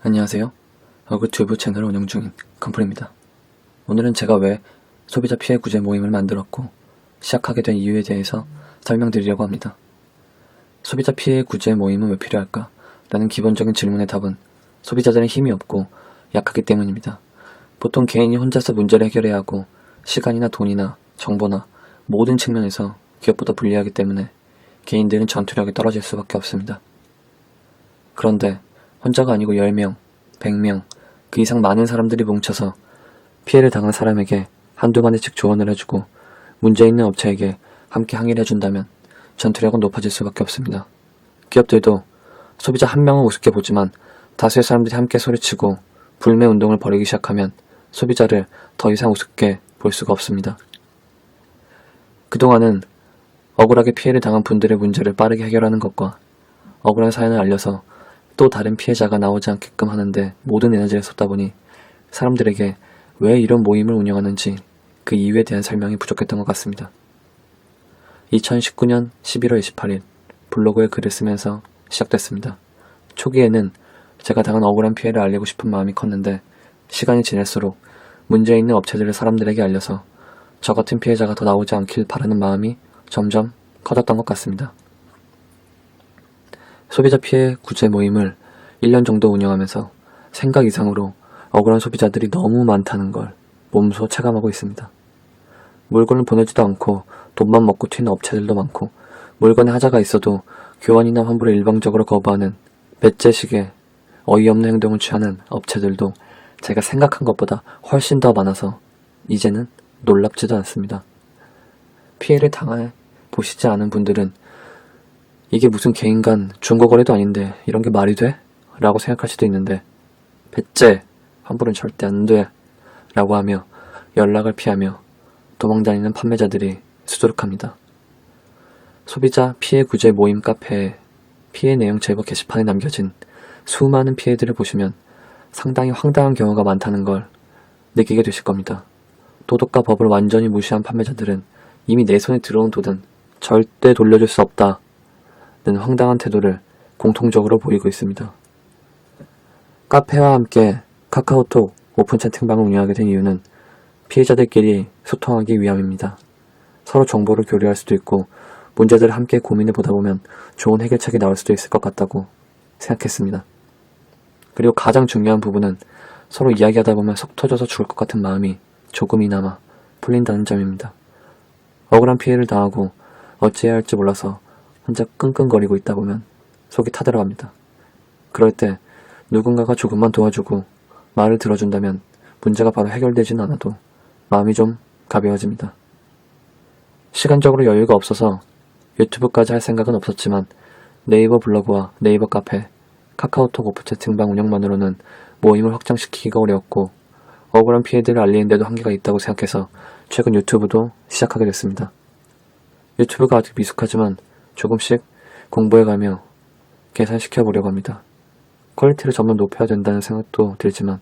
안녕하세요. 어그튜브 채널 운영 중인 컴플입니다. 오늘은 제가 왜 소비자 피해 구제 모임을 만들었고 시작하게 된 이유에 대해서 설명드리려고 합니다. 소비자 피해 구제 모임은 왜 필요할까? 라는 기본적인 질문의 답은 소비자들은 힘이 없고 약하기 때문입니다. 보통 개인이 혼자서 문제를 해결해야 하고 시간이나 돈이나 정보나 모든 측면에서 기업보다 불리하기 때문에 개인들은 전투력이 떨어질 수밖에 없습니다. 그런데 혼자가 아니고 10명, 100명, 그 이상 많은 사람들이 뭉쳐서 피해를 당한 사람에게 한두 마디씩 조언을 해주고 문제 있는 업체에게 함께 항의를 해준다면 전투력은 높아질 수밖에 없습니다. 기업들도 소비자 한 명은 우습게 보지만 다수의 사람들이 함께 소리치고 불매 운동을 벌이기 시작하면 소비자를 더 이상 우습게 볼 수가 없습니다. 그동안은 억울하게 피해를 당한 분들의 문제를 빠르게 해결하는 것과 억울한 사연을 알려서 또 다른 피해자가 나오지 않게끔 하는데 모든 에너지를 쏟다 보니 사람들에게 왜 이런 모임을 운영하는지 그 이유에 대한 설명이 부족했던 것 같습니다. 2019년 11월 28일 블로그에 글을 쓰면서 시작됐습니다. 초기에는 제가 당한 억울한 피해를 알리고 싶은 마음이 컸는데 시간이 지날수록 문제 있는 업체들을 사람들에게 알려서 저 같은 피해자가 더 나오지 않길 바라는 마음이 점점 커졌던 것 같습니다. 소비자 피해 구제 모임을 1년 정도 운영하면서 생각 이상으로 억울한 소비자들이 너무 많다는 걸 몸소 체감하고 있습니다. 물건을 보내지도 않고 돈만 먹고 튀는 업체들도 많고 물건에 하자가 있어도 교환이나 환불을 일방적으로 거부하는 맷재식의 어이없는 행동을 취하는 업체들도 제가 생각한 것보다 훨씬 더 많아서 이제는 놀랍지도 않습니다. 피해를 당해 보시지 않은 분들은 이게 무슨 개인 간 중고거래도 아닌데 이런 게 말이 돼? 라고 생각할 수도 있는데 배째, 환불은 절대 안 돼 라고 하며 연락을 피하며 도망다니는 판매자들이 수두룩합니다. 소비자 피해 구제 모임 카페에 피해 내용 제보 게시판에 남겨진 수많은 피해들을 보시면 상당히 황당한 경우가 많다는 걸 느끼게 되실 겁니다. 도덕과 법을 완전히 무시한 판매자들은 이미 내 손에 들어온 돈은 절대 돌려줄 수 없다 는 황당한 태도를 공통적으로 보이고 있습니다. 카페와 함께 카카오톡 오픈 채팅방을 운영하게 된 이유는 피해자들끼리 소통하기 위함입니다. 서로 정보를 교류할 수도 있고 문제들을 함께 고민해 보다 보면 좋은 해결책이 나올 수도 있을 것 같다고 생각했습니다. 그리고 가장 중요한 부분은 서로 이야기하다 보면 속 터져서 죽을 것 같은 마음이 조금이나마 풀린다는 점입니다. 억울한 피해를 당하고 어찌해야 할지 몰라서 혼자 끙끙거리고 있다 보면 속이 타들어갑니다. 그럴 때 누군가가 조금만 도와주고 말을 들어준다면 문제가 바로 해결되지는 않아도 마음이 좀 가벼워집니다. 시간적으로 여유가 없어서 유튜브까지 할 생각은 없었지만 네이버 블로그와 네이버 카페, 카카오톡 오프 채팅방 운영만으로는 모임을 확장시키기가 어려웠고 억울한 피해들을 알리는데도 한계가 있다고 생각해서 최근 유튜브도 시작하게 됐습니다. 유튜브가 아직 미숙하지만 조금씩 공부해가며 개선시켜보려고 합니다. 퀄리티를 점점 높여야 된다는 생각도 들지만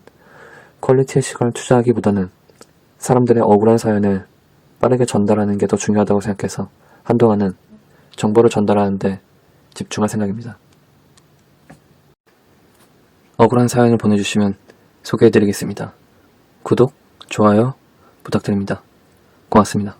퀄리티에 시간을 투자하기보다는 사람들의 억울한 사연을 빠르게 전달하는 게 더 중요하다고 생각해서 한동안은 정보를 전달하는 데 집중할 생각입니다. 억울한 사연을 보내주시면 소개해드리겠습니다. 구독, 좋아요 부탁드립니다. 고맙습니다.